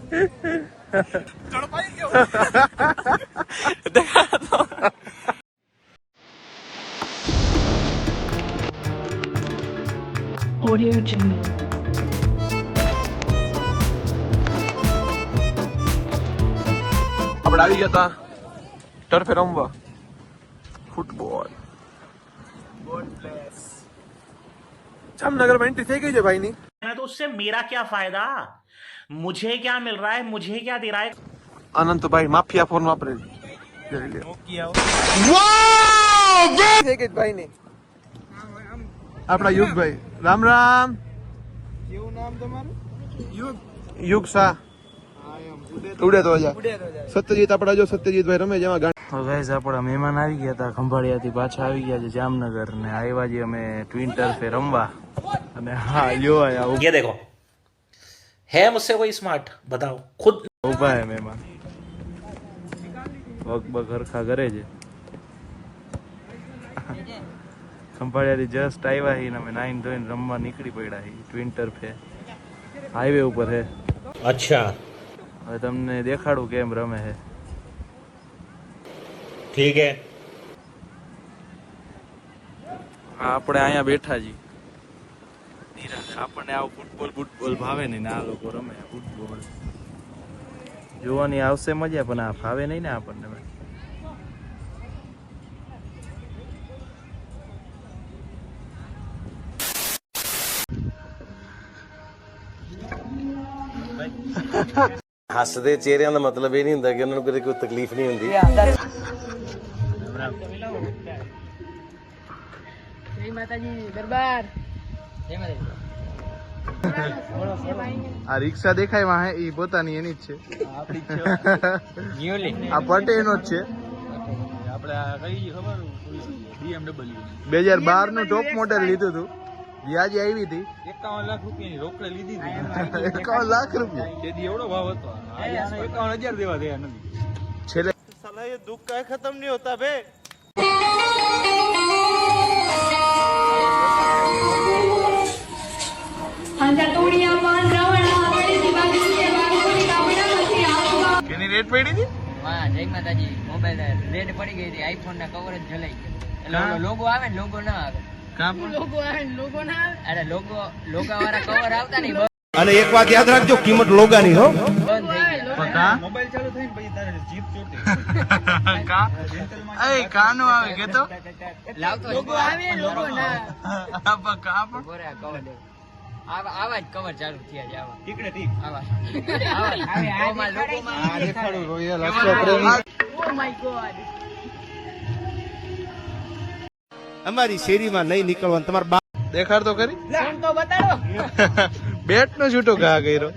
Audio Jungle. આપણે આવી ગયા હતા ટર્ફે રમવા ફૂટબોલ जामनगर में एंट्री થઈ ગઈ છે ભાઈ ની तो उससे मेरा क्या फायदा मुझे क्या मिल रहा है मुझे क्या दे रहा है अनंत भाई माफिया फोन वापरे થઈ ગઈ ભાઈ ની આપડા યુગભાઈ રામ રામ કેવું નામ તમારું યુગ શાહ ઉડે તો જા સત્યજીત આપડા જો સત્યજીતભાઈ રમે જેમાં તો ગાઈઝ આપણા મહેમાન આવી ગયા હતા ખંભાળિયાથી પાછા આવી ગયા છે જામનગર ને આવ્યા છીએ અમે ટ્વિન ટર્ફે રમવા અને હા લ્યો આયા ये देखो है मुझसे कोई स्मार्ट बताओ खुद ઉભા હે મહેમાન વગ બગ હરખા કરે છે ખંભાળિયાથી જસ્ટ આવ્યા હી ને અમે નાઈન ધોઈને રમવા નીકળી પડ્યા હી ટ્વિન ટર્ફે હાઈવે ઉપર હે अच्छा હવે તમને દેખાડું કેમ રમે હે ठीक है આપણે અહીંયા બેઠા છીએ આપણને આવું ફૂટબોલ ભાવે નહીં ને આ લોકો રમે ફૂટબોલ જોવાની આવશે મજા પણ આ ભાવે નહીં ને આપણને ਹੱਸਦੇ ਚਿਹਰਿਆਂ ਦਾ ਮਤਲਬ ਇਹ ਨਹੀਂ ਹੁੰਦਾ ਕਿ ਉਹਨਾਂ ਨੂੰ ਕਦੇ ਕੋਈ ਤਕਲੀਫ ਨਹੀਂ ਹੁੰਦੀ જય માતાજી દરબાર જય માતાજી આ રિક્ષા દેખાય વાહે ઈ પોતાની એની જ છે આ પટે એનો જ છે આપણે આ કઈ ખબર BMW 2012 નું ટોપ મોડેલ લીધું હતું વ્યાજે આવી હતી 51 લાખ રૂપિયાની રોકડે લીધી હતી 51 લાખ રૂપિયા કેદી એવડો ભાવ હતો 51000 દેવા થયા નથી છેલ્લે સાલા એ દુઃખ કાય ખતમ નહીં હોતા બે કેની રેટ પડી હતી હા જય માતાજી મોબાઈલ રેડ પડી ગઈ હતી આઈફોન ના કવર જ જલાઈ ગયો એટલે લોગો આવે ને લોગો ના આવે કામ લોગો આવે ને લોગો ના આવે અરે લોગા વાળા કવર આવતા નહીં અને એક વાત યાદ રાખજો કિંમત લોગાની હો બંધ થઈ ગયા મોબાઈલ ચાલુ થઈને પછી તારે જીપ ચોટી કા એ કાનો આવે કે તો લાવતો લોગો આવે લોગો ના આપા કા પણ બોરે કવર દે આવા જ કવર ચાલુ થયા છે આવા ઠીક ને ઠીક આવા આવા લોગોમાં આ દેખાડું રોયલ અશ્વ પ્રેમી ઓ માય ગોડ અમારી શેરીમાં નહીં નીકળવાનું તમારા બા દેખાડ તો કરી ફોન તો બતાડો બેટ નો છૂટો ઘા કર્યો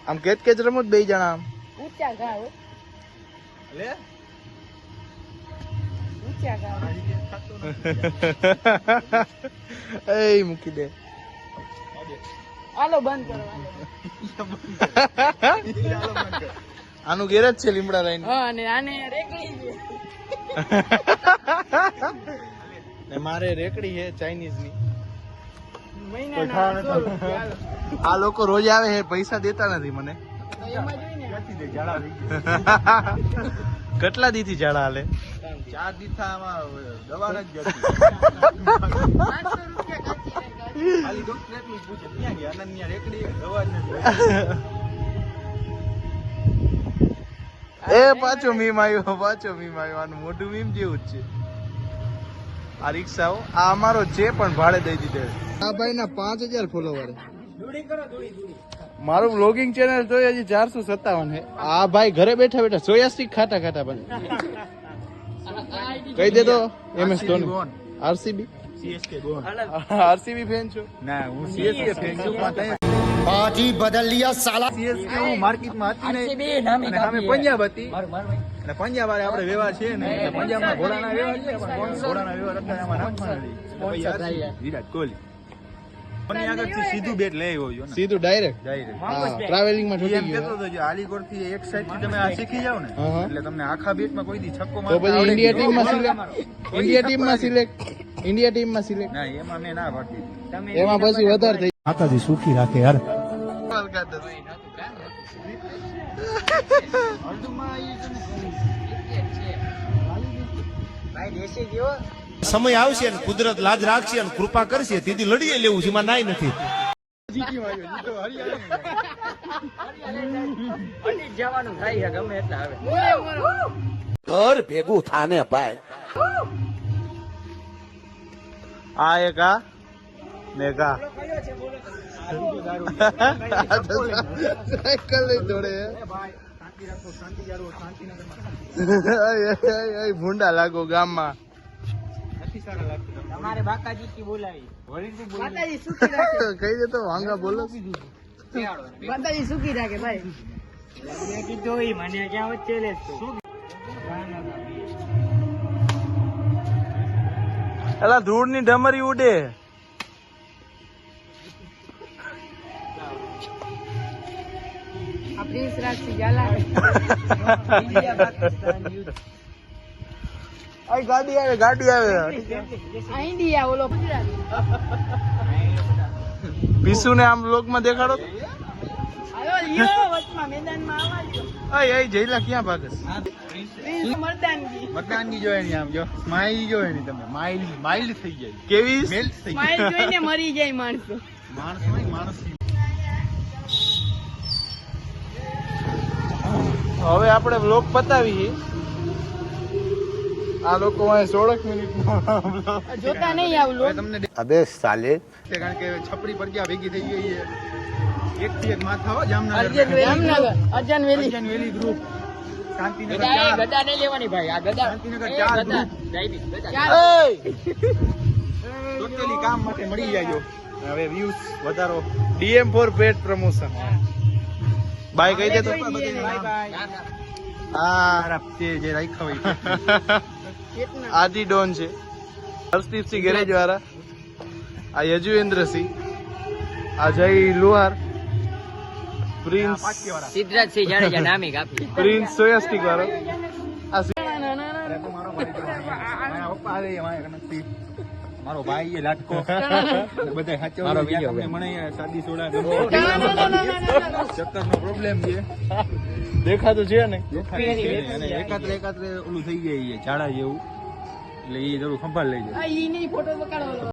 આમ કેચ કેચ રમો બે જણા આમ ઊંચા ઘા હો લે ઊંચા ઘા એ મૂકી દે હાલો બંધ કરો આનું ગેરેજ છે લીમડા લાઈન હા અને આને રેકડી છે ને મારે રેકડી છે ચાઇનીઝ ની મહિના આ લોકો રોજ આવે છે પૈસા દેતા નથી મને એમાં જોઈને કેટલા દી થી ઝાડા હાલે 4 દી થા આમાં દવા નથી જતી 500 રૂપિયા ખાલી ડોક્ટર એટલું જ પૂછે ક્યાં ગયા અનન્યા રેકડી દવા જ નથી એ પાછો મીમ આવ્યો આનું મોઢું મીમ જેવું જ છે આ રિક્ષાઓ આ અમારો છે પણ ભાડે દઈ દીધે આ ભાઈ ના 5000 ફોલોવર મારું બ્લોગિંગ ચેનલ તો હજી 457 છે આ ભાઈ ઘરે બેઠા બેઠા સોયા સ્ટીક ખાતા બને કહી દે તો MS Dhoni RCB CSK gone RCB fan છો ના હું CSK ફેન છું બાજી બદલ લિયા સાલા CSK હું માર્કેટમાં હતી નહીં અને સામે પંજાબ હતી અને પંજાબ વાળે આપણે વ્યવહાર છે ને એટલે પંજાબમાં ઘોડાના વ્યવહાર છે પણ ઘોડાના વ્યવહાર અત્યારે આમાં નાખવાના નથી વિરાટ કોહલી મને આગળથી સીધું બેટ લઈ આવ્યો સીધું ડાયરેક્ટ હા ટ્રાવેલિંગ માં ઠોકી ગયો તો જો આલીગોડ થી એક સાઈડ થી તમે આ શીખી જાવ ને એટલે તમને આખા બેટ માં કોઈ દી છક્કો મારતા તો પછી ઇન્ડિયા ટીમ માં સિલેક્ટ ના એમાં મેં ના પાડી એમાં પછી વધારે થઈ માતાજી સુખી રાખે યાર સમય આવશે ને કુદરત લાજ રાખશે અને કૃપા કરશે તેથી લડીએ લેવું છે એમાં નાય નથી. જવાનું થાય છે ગમે એટલે આવે. ઘર ભેગું થાને ભાઈ. આ એક આ ને એક આ સાયકલ લઈ દોડે ભૂંડા લાગો ગામમાં. તમારે બાકાજી કી બોલાવી કહી દે તો વાંગા બોલો. માતાજી સુખી રાખે ભાઈ. મેં કીધું ઈ મને ક્યાં વચ્ચે લે એલા ધૂળ ની ડમરી ઉડે. આ પ્રિન્સ રાજસિંહ ઝાલા ગાડી આવે ગાડી આવે. આ ઇન્ડિયા ઓલો પીસુ ને આમ લોક માં દેખાડો. હાલો લ્યો વચમાં મેદાનમાં આવજો. અય જઈલા ક્યાં ભાગસ? પ્રિન્સ મર્દાનગી મકાનની જોયે ની આમ જો સ્માઈલ જોયે ની તમે માઇલ્ડ થઈ જાય કેવી મેલ્ટ થઈ સ્માઈલ જોઈને મરી જાય માણસો. માણસ માણસ હવે આપણે વ્લોગ પતાવી. આ લોકો 16 મિનિટ જોતા નહીં આવલો. તમને અબે સાલે. કારણ કે છપરી પર ગયા ભેગી થઈ ગઈ છે. એક થી એક માથા હો જામનગર જામનગર અર્જન વેલી અર્જન વેલી ગ્રુપ શાંતિનગર ગદા 4 ગદા નહીં લેવાની ભાઈ. આ ગદા શાંતિનગર એ 4 ગદા. ગ્રુપ જય ભીમ, ગદા. ટોટલી કામ માટે મળી જાજો. હવે વ્યૂઝ વધારો. DM for pet promotion. Bye કહી દે તો. Bye bye Ram Ram. આ ખરાબ છે જે રાખ્યા હોય છે. આદિ ડોન છે. હર્ષદીપસિંહ ગેરેજ વાળા. આ યજુવેન્દ્રસિંહ. આ જય લુહાર. પ્રિન્સ સિદ્ધરાજસિંહ જાડેજા નામી કાપી. પ્રિન્સ સોયાસ્ટિક વાળો. આ અરે તો મારો ભાઈ તો મારા પપ્પા આવે મારા કનકથી. મારો ભાઈ એ લાટકો બધા સાચો મારો વિડિયો તમને મને સાદી સોડા ચક્કરનો પ્રોબ્લેમ છે. દેખાતું છે ને. અને એકાત્રે ઓલું થઈ જાય છે ઝાડા જેવું એટલે એ જરૂર સંભાળ લેજો. આ ઈ નહીં ફોટો પકડવાનો.